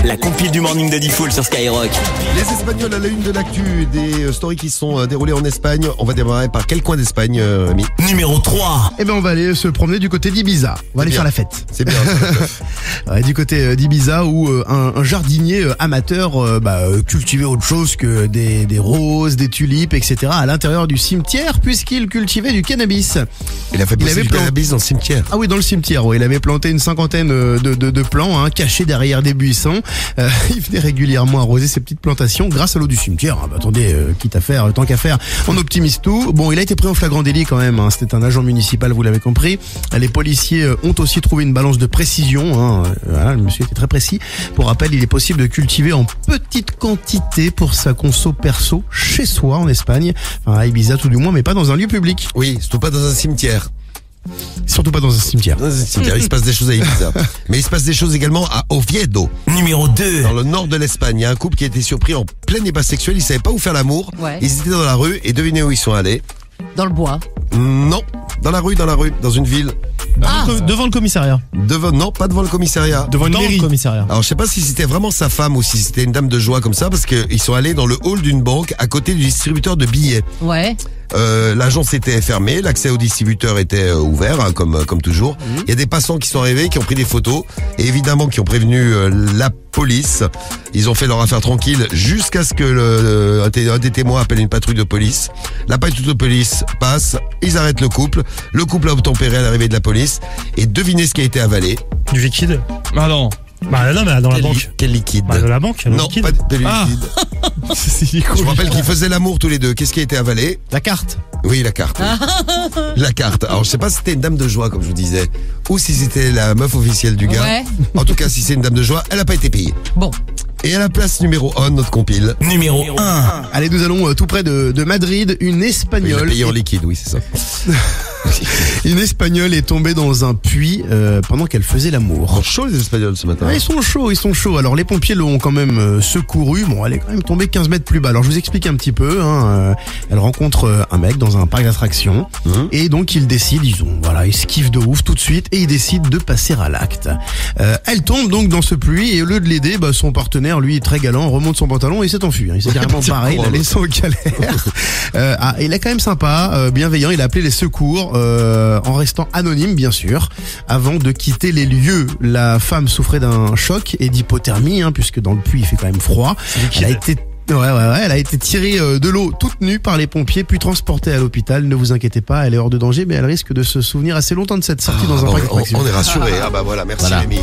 La compile du morning de Diffoul sur Skyrock. Les Espagnols à la une de l'actu, des stories qui sont déroulées en Espagne. On va démarrer par quel coin d'Espagne, Rémi? Numéro 3. Eh ben on va aller se promener du côté d'Ibiza. On va aller faire la fête. C'est bien. Ouais, du côté d'Ibiza où un jardinier amateur cultivait autre chose que des roses, des tulipes, etc. à l'intérieur du cimetière puisqu'il cultivait du cannabis. Il a fait pousser du cannabis dans le cimetière. Ah oui, dans le cimetière. Ouais. Il avait planté une cinquantaine de plants cachés derrière des buissons. Il venait régulièrement arroser ses petites plantations grâce à l'eau du cimetière. Attendez, quitte à faire, tant qu'à faire, on optimise tout. Bon, il a été pris en flagrant délit quand même. C'était un agent municipal, vous l'avez compris. Les policiers ont aussi trouvé une balance de précision. Voilà, le monsieur était très précis. Pour rappel, il est possible de cultiver en petite quantité pour sa conso perso chez soi en Espagne. Enfin, à Ibiza tout du moins, mais pas dans un lieu public. Oui, surtout pas dans un cimetière. Surtout pas dans un cimetière. Dans un cimetière, il se passe des choses à Ibiza. Mais il se passe des choses également à Oviedo. Numéro 2. Dans le nord de l'Espagne, il y a un couple qui a été surpris en plein débat sexuel. Ils savaient pas où faire l'amour. Ouais. Ils étaient dans la rue et devinez où ils sont allés? Dans le bois. Non, dans la rue, dans une ville. Devant le commissariat. Non, pas devant le commissariat. Devant une mairie. Le commissariat. Alors je sais pas si c'était vraiment sa femme ou si c'était une dame de joie comme ça, parce qu'ils sont allés dans le hall d'une banque à côté du distributeur de billets. Ouais. L'agence était fermée, l'accès au distributeur était ouvert, comme toujours. Il y a des passants qui sont arrivés, qui ont pris des photos, et évidemment qui ont prévenu la police. Ils ont fait leur affaire tranquille jusqu'à ce que un des témoins appelle une patrouille de police. La patrouille de police passe, ils arrêtent le couple. Le couple a obtempéré à l'arrivée de la police. Et devinez ce qui a été avalé. Du liquide. Ah non. Bah non, mais dans la banque. Quel liquide? Bah de la banque. Non, liquide. pas de liquide. Je vous rappelle qu'ils faisaient l'amour tous les deux. Qu'est-ce qui a été avalé? La carte. Oui, la carte. Oui. La carte. Alors, je sais pas si c'était une dame de joie, comme je vous disais, ou si c'était la meuf officielle du gars. Ouais. En tout cas, si c'est une dame de joie, elle a pas été payée. Bon. Et à la place numéro 1 de notre compile. Numéro 1. Allez, nous allons tout près de Madrid. Une Il a Espagnole. payé en liquide, oui, c'est ça. Une Espagnole est tombée dans un puits pendant qu'elle faisait l'amour. En chaud, les Espagnols, ce matin. Ah, ils sont chauds. Alors les pompiers l'ont quand même secouru. Bon, elle est quand même tombée 15 mètres plus bas. Alors je vous explique un petit peu. Elle rencontre un mec dans un parc d'attractions et donc ils décident, ils se kiffent de ouf tout de suite et ils décident de passer à l'acte. Elle tombe donc dans ce puits et au lieu de l'aider, son partenaire, lui, très galant, remonte son pantalon et il s'est enfui. Il s'est carrément barré, il a laissé en galère. Il est quand même sympa, bienveillant. Il a appelé les secours en restant anonyme, bien sûr, avant de quitter les lieux. La femme souffrait d'un choc et d'hypothermie, puisque dans le puits il fait quand même froid. Elle a été tirée de l'eau toute nue par les pompiers, puis transportée à l'hôpital. Ne vous inquiétez pas, elle est hors de danger, mais elle risque de se souvenir assez longtemps de cette sortie dans un parc d'attractions. On est rassurés. Ah bah voilà, merci Rémi.